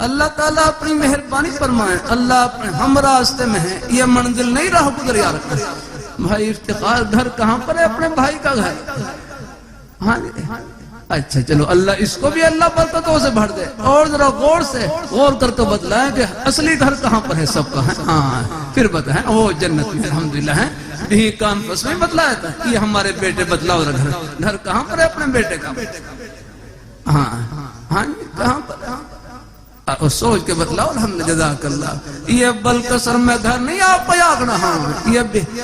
اللہ تعالیٰ اپنی مہربانی فرمائے، اللہ اپنے ہم راستے میں ہیں، یہ منزل نہیں راہ گزر یار کرے۔ بھائی افتخار گھر کہاں پر ہے؟ اپنے بھائی کا گھر۔ ہاں اچھا چلو، اللہ اس کو بھی اللہ برکتوں سے بھر دے۔ اور ذرا غور کر کے بتلائیں کہ اصلی گھر کہاں پر ہے سب کا ہے؟ ہاں پھر بتائیں، وہ جنت میں الحمدللہ ہے۔ بھی کانفرنس میں بتلایا تھا، یہ ہمارے بیٹے بتلاؤ گھر کہاں پر ہے اپنے بیٹے کا؟ ہاں ہاں کہاں پر؟ اور سوچ کے بتلاؤ الحمدللہ، جزاک اللہ۔ یہ بلکسر میں گھر نہیں آپ کو یاگنا، ہاں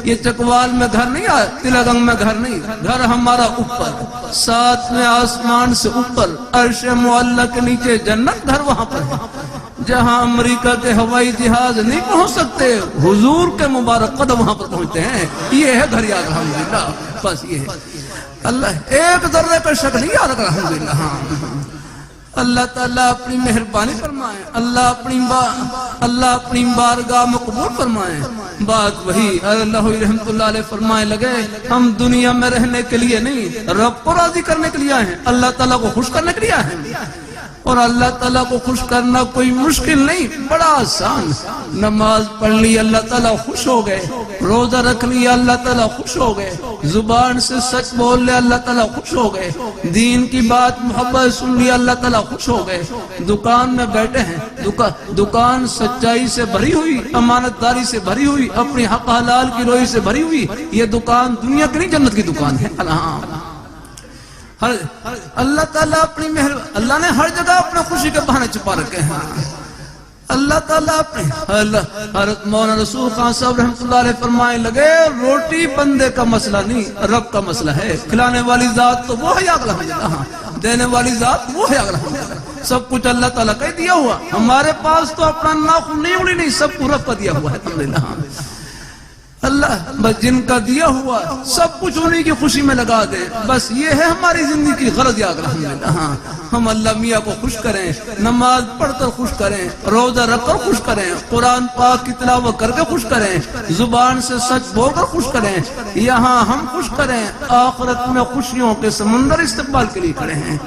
یہ چکوال میں گھر نہیں، تلگنگ میں گھر نہیں، گھر ہمارا اوپر، ساتویں آسمان سے اوپر، عرش معلی کے نیچے جنت، گھر وہاں پر ہے جہاں امریکہ کے ہوائی جہاز نہیں پہنچ سکتے، حضور کے مبارک قدم وہاں پر پہنچتے ہیں۔ یہ ہے گھر یاد الحمدللہ، بس یہ ہے۔ اللہ ایک ذرے کا شک نہیں یاد الحمدللہ۔ ہاں اللہ تعالیٰ اپنی مہربانی فرمائے، اللہ اپنی بارگاہ میں قبول فرمائے۔ بات وہی اللہ رحمت اللہ علیہ فرمائے لگے، ہم دنیا میں رہنے کے لیے نہیں، رب کو راضی کرنے کے لیے آئے ہیں، اللہ تعالیٰ کو خوش کرنے کے لیے آئے ہیں۔ اور اللہ تعالیٰ کو خوش کرنا کوئی مشکل نہیں، بڑا آسان۔ نماز پڑھ لی اللہ تعالیٰ خوش ہو گئے، روزہ رکھ لیا اللہ تعالیٰ خوش ہو گئے، زبان سے سچ بول لیا اللہ تعالیٰ خوش ہو گئے، دین کی بات محبت سن لیا اللہ تعالیٰ خوش ہو گئے۔ دکان میں بیٹھے ہیں، دکان سچائی سے بھری ہوئی، امانت داری سے بھری ہوئی، اپنی حق حلال کی روئی سے بھری ہوئی، یہ دکان دنیا کی نہیں جنت کی دکان ہے۔ اللہ تعالیٰ اپنی اللہ نے ہر جگہ اپنے خوشی کے بہانے چھپا رکھے ہیں۔ اللہ تعالیٰ اپنے حضرت مولانا رسول خان صاحب رحمت اللہ علیہ فرمائے لگے، روٹی بندے کا مسئلہ نہیں، رب کا مسئلہ ہے۔ کھلانے والی ذات تو وہ ہے الحمدللہ، دینے والی ذات وہ ہے الحمدللہ۔ سب کچھ اللہ تعالیٰ کا ہی دیا ہوا، ہمارے پاس تو اپنا ناخن نہیں اڑی نہیں، سب کو رب کا دیا ہوا ہے الحمدللہ۔ اللہ بس جن کا دیا ہوا سب کچھ انہی کی خوشی میں لگا دے، بس یہ ہے ہماری زندگی کی غرض یاد الحمدللہ۔ ہاں ہم اللہ میاں کو خوش کریں، نماز پڑھ کر خوش کریں، روزہ رکھ کر خوش کریں، قرآن پاک کی تلاوت کر کے خوش کریں، زبان سے سچ بول کر خوش کریں، یہاں ہم خوش کریں، آخرت میں خوشیوں کے سمندر استقبال کے لیے کھڑے ہیں۔